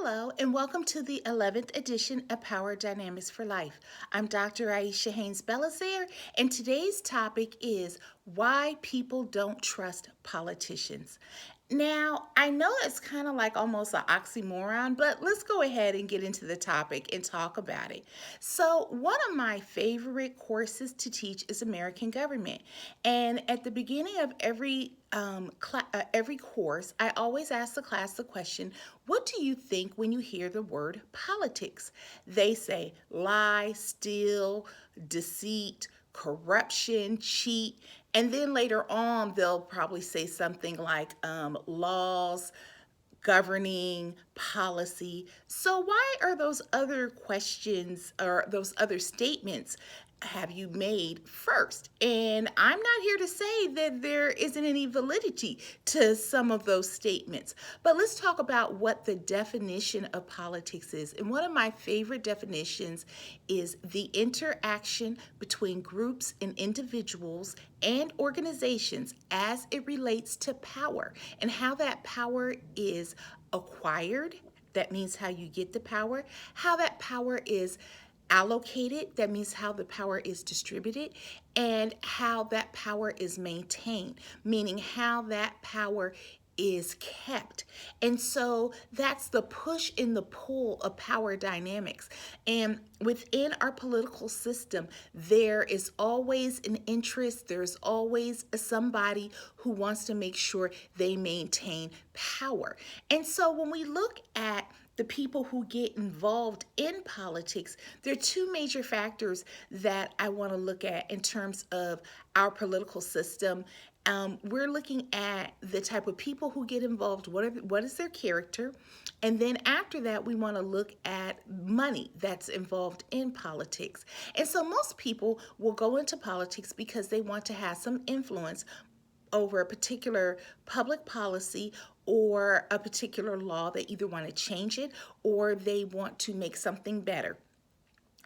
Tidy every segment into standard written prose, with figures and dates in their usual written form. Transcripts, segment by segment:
Hello, and welcome to the 11th edition of Power Dynamics for Life. I'm Dr. Aisha Haynes-Belizaire, and today's topic is why people don't trust politicians. Now, I know it's kind of like almost an oxymoron, but let's go ahead and get into the topic and talk about it. So, one of my favorite courses to teach is American government. And at the beginning of every course, I always ask the class the question, what do you think when you hear the word politics? They say lie, steal, deceit, corruption, cheat, and then later on they'll probably say something like laws, governing, policy. So, why are those other questions or those other statements have you made first? And I'm not here to say that there isn't any validity to some of those statements, but let's talk about what the definition of politics is. And one of my favorite definitions is the interaction between groups and individuals and organizations as it relates to power and how that power is acquired. That means how you get the power, how that power is allocated, that means how the power is distributed, and how that power is maintained, meaning how that power is kept. And so that's the push and the pull of power dynamics. And within our political system, there is always an interest, there's always somebody who wants to make sure they maintain power. And so when we look at the people who get involved in politics, there are two major factors that I want to look at in terms of our political system. We're looking at the type of people who get involved, what is their character, and then after that, we want to look at money that's involved in politics. And so most people will go into politics because they want to have some influence over a particular public policy or a particular law. They either want to change it or they want to make something better.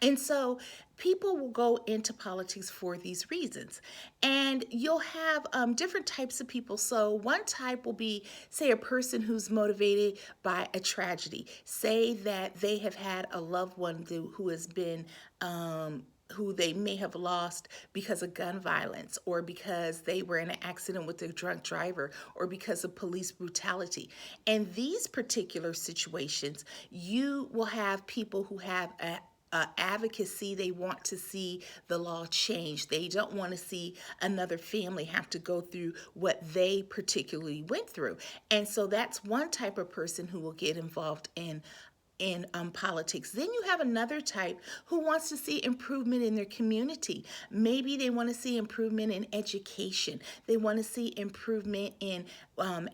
And so people will go into politics for these reasons. And you'll have different types of people. So one type will be, say, a person who's motivated by a tragedy. Say that they have had a loved one who has been who they may have lost because of gun violence, or because they were in an accident with a drunk driver, or because of police brutality. And these particular situations, you will have people who have advocacy. They want to see the law change. They don't want to see another family have to go through what they particularly went through. And so that's one type of person who will get involved in politics. Then you have another type who wants to see improvement in their community. Maybe they want to see improvement in education. They want to see improvement in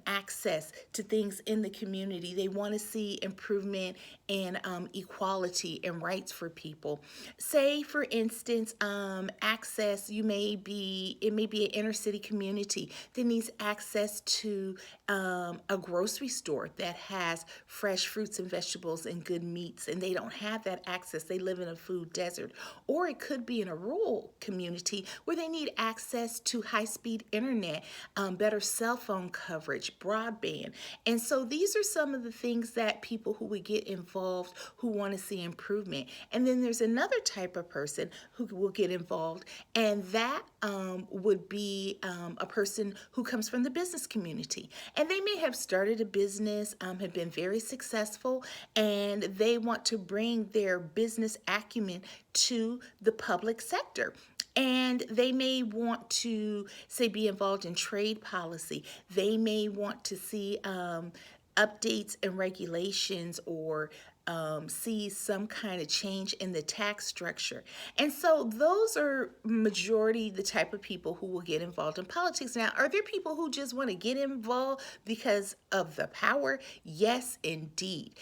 access to things in the community. They want to see improvement in equality and rights for people. Say, for instance, access. It may be an inner city community that needs access to a grocery store that has fresh fruits and vegetables and good meats, and they don't have that access. They live in a food desert. Or it could be in a rural community where they need access to high-speed internet, better cell phone coverage, broadband. And so these are some of the things that people who would get involved who want to see improvement. And then there's another type of person who will get involved, and that would be a person who comes from the business community. And they may have started a business, have been very successful, and they want to bring their business acumen to the public sector. And they may want to, say, be involved in trade policy. They may want to see updates and regulations, or see some kind of change in the tax structure. And so those are majority the type of people who will get involved in politics. Now, are there people who just want to get involved because of the power? Yes, indeed.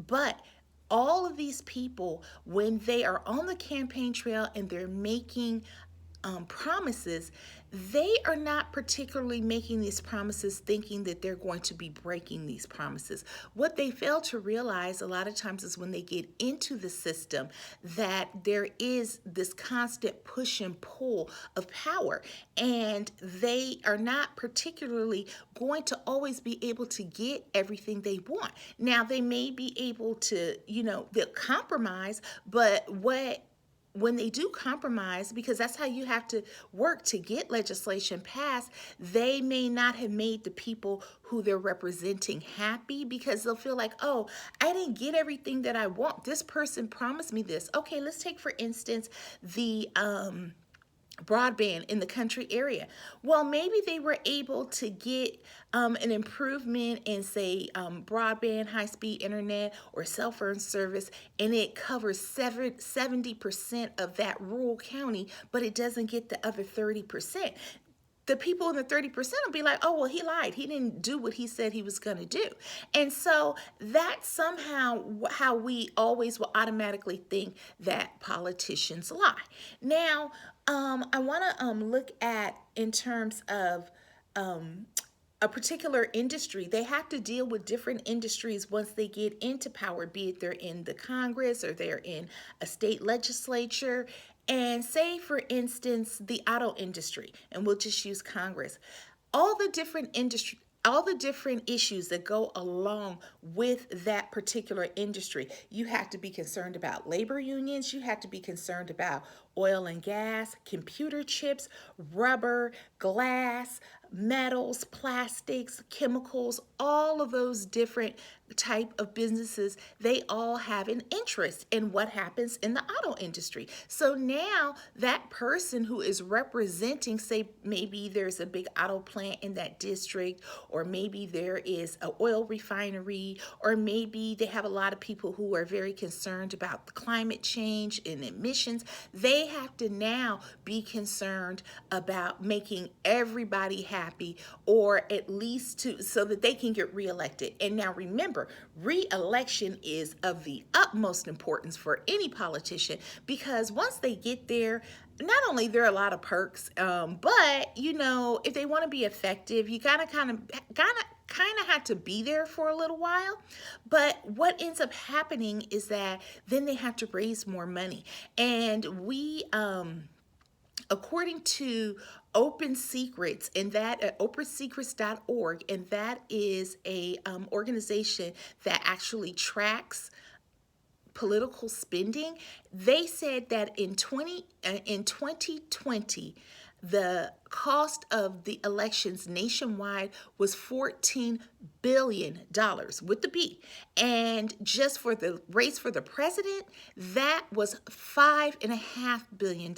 But all of these people, when they are on the campaign trail and they're making promises, they are not particularly making these promises thinking that they're going to be breaking these promises. What they fail to realize a lot of times is when they get into the system that there is this constant push and pull of power, and they are not particularly going to always be able to get everything they want. Now, they may be able to, they'll compromise, but when they do compromise, because that's how you have to work to get legislation passed, they may not have made the people who they're representing happy, because they'll feel like, oh, I didn't get everything that I want. This person promised me this. Okay, let's take, for instance, the broadband in the country area. Well, maybe they were able to get an improvement in, say, broadband, high-speed internet, or cell phone service, and it covers 70% of that rural county, but it doesn't get the other 30%. The people in the 30% will be like, oh, well, he lied. He didn't do what he said he was going to do. And so that's somehow how we always will automatically think that politicians lie. Now, I want to look at, in terms of a particular industry, they have to deal with different industries once they get into power, be it they're in the Congress or they're in a state legislature. And say, for instance, the auto industry, and we'll just use Congress. All the different issues that go along with that particular industry. You have to be concerned about labor unions. You have to be concerned about oil and gas, computer chips, rubber, glass, metals, plastics, chemicals, all of those different type of businesses, they all have an interest in what happens in the auto industry. So now that person who is representing, say, maybe there's a big auto plant in that district, or maybe there is an oil refinery, or maybe they have a lot of people who are very concerned about the climate change and emissions. They have to now be concerned about making everybody happy, or at least so that they can get reelected. And now remember, re-election is of the utmost importance for any politician, because once they get there, not only there are a lot of perks, but if they want to be effective, you gotta kind of have to be there for a little while. But what ends up happening is that then they have to raise more money, and we according to Open Secrets, and that at opensecrets.org, and that is a organization that actually tracks political spending. They said that in 2020, the cost of the elections nationwide was $14 billion with the B. And just for the race for the president, that was $5.5 billion.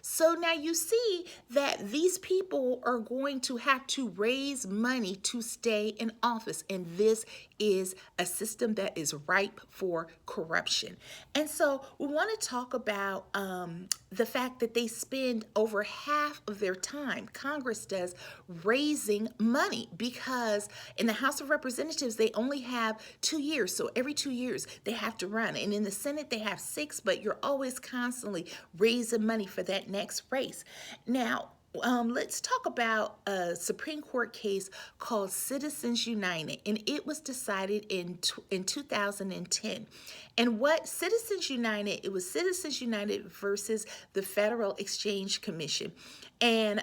So now you see that these people are going to have to raise money to stay in office. And this is a system that is ripe for corruption. And so we want to talk about the fact that they spend over half of their time, Congress does, raising money, because in the House of Representatives, they only have 2 years. So every 2 years they have to run. And in the Senate, they have 6, but you're always constantly raising money for that next race. Now, let's talk about a Supreme Court case called Citizens United, and it was decided in 2010. And what Citizens United, it was Citizens United versus the Federal Exchange Commission. And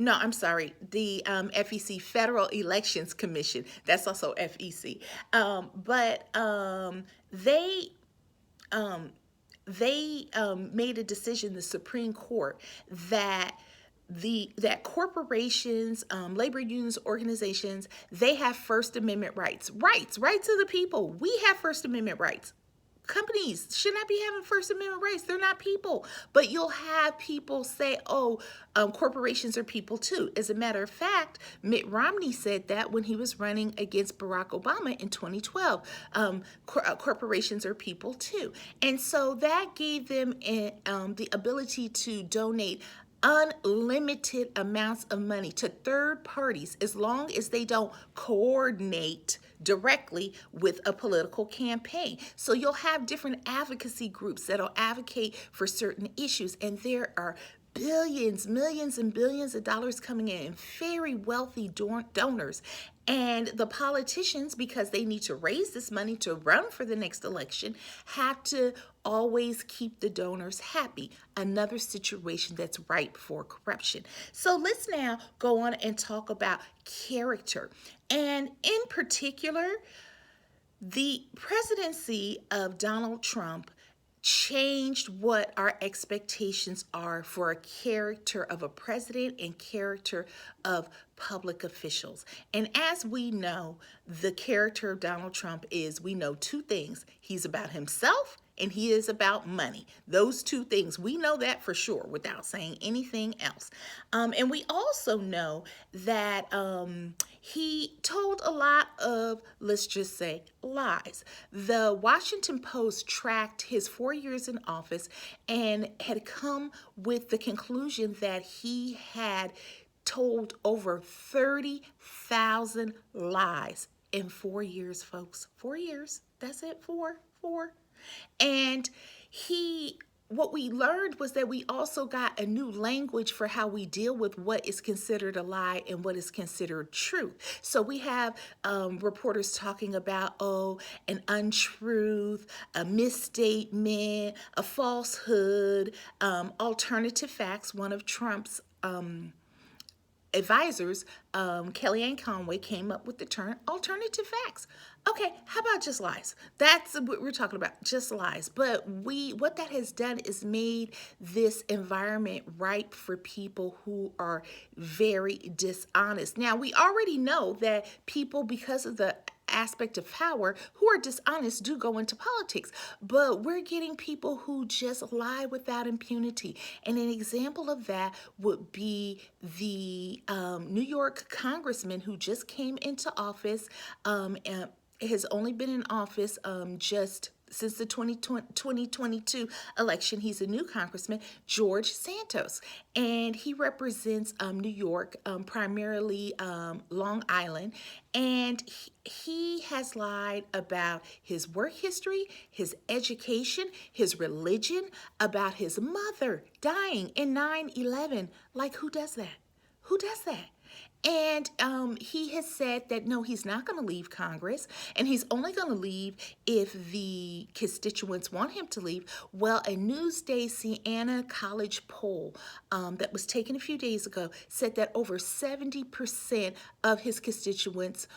no, I'm sorry, the FEC, Federal Elections Commission. That's also FEC. But they made a decision, the Supreme Court, that corporations, labor unions, organizations, they have First Amendment rights of the people. We have First Amendment rights. Companies should not be having First Amendment rights. They're not people. But you'll have people say, oh, corporations are people too. As a matter of fact, Mitt Romney said that when he was running against Barack Obama in 2012. Corporations are people too. And so that gave them the ability to donate unlimited amounts of money to third parties, as long as they don't coordinate directly with a political campaign. So you'll have different advocacy groups that'll advocate for certain issues, and there are billions, millions, and billions of dollars coming in, very wealthy donors. And the politicians, because they need to raise this money to run for the next election, have to always keep the donors happy. Another situation that's ripe for corruption. So let's now go on and talk about character. And in particular, the presidency of Donald Trump changed what our expectations are for a character of a president and character of public officials. And as we know, the character of Donald Trump is, we know two things. He's about himself and he is about money. Those two things, we know that for sure without saying anything else. And we also know that he told a lot of, let's just say, lies. The Washington Post tracked his 4 years in office and had come with the conclusion that he had told over 30,000 lies in 4 years, folks. 4 years. That's it. Four. And what we learned was that we also got a new language for how we deal with what is considered a lie and what is considered truth. So we have reporters talking about, an untruth, a misstatement, a falsehood, alternative facts. One of Trump's advisors, Kellyanne Conway, came up with the term alternative facts. Okay, how about just lies? That's what we're talking about, just lies. But what that has done is made this environment ripe for people who are very dishonest. Now, we already know that people, because of the aspect of power, who are dishonest do go into politics, but we're getting people who just lie without impunity. And an example of that would be the New York congressman who just came into office and has only been in office just since the 2022 election. He's a new congressman, George Santos, and he represents New York, primarily Long Island, and he has lied about his work history, his education, his religion, about his mother dying in 9/11. Like, who does that? Who does that? And he has said that no, he's not going to leave Congress, and he's only going to leave if the constituents want him to leave. Well, a Newsday Siena College poll that was taken a few days ago said that over 70% of his constituents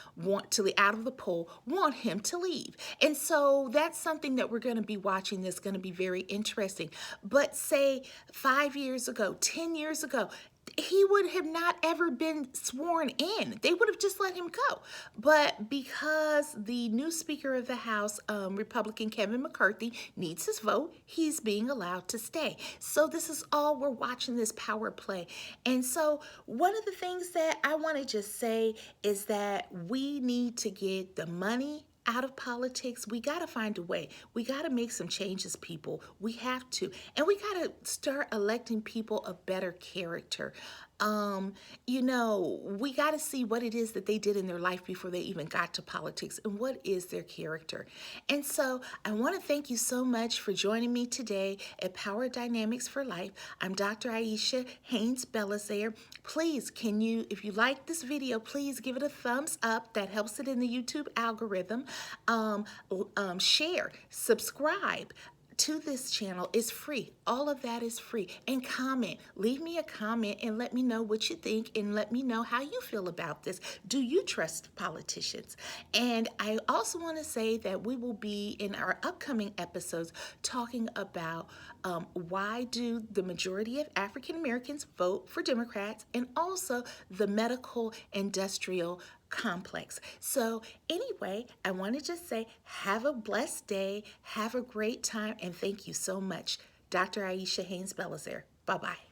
out of the poll, want him to leave. And so that's something that we're going to be watching that's going to be very interesting. But say 5 years ago, 10 years ago, he would have not ever been sworn in. They would have just let him go. But because the new Speaker of the House, Republican Kevin McCarthy, needs his vote, he's being allowed to stay. So this is all, we're watching this power play. And so one of the things that I want to just say is that we need to get the money out of politics. We got to find a way. We got to make some changes, people. We have to. And we got to start electing people of better character. We got to see what it is that they did in their life before they even got to politics and what is their character. And so I want to thank you so much for joining me today at Power Dynamics for Life. I'm Dr. Aisha Haynes-Belizaire. Please, if you like this video, please give it a thumbs up. That helps it in the YouTube algorithm. Share, subscribe to this channel. Is free. All of that is free. And comment. Leave me a comment and let me know what you think and let me know how you feel about this. Do you trust politicians? And I also want to say that we will be in our upcoming episodes talking about why do the majority of African Americans vote for Democrats, and also the medical industrial complex. So anyway, I want to just say have a blessed day, have a great time, and thank you so much. Dr. Aisha Haynes-Belizaire. Bye-bye.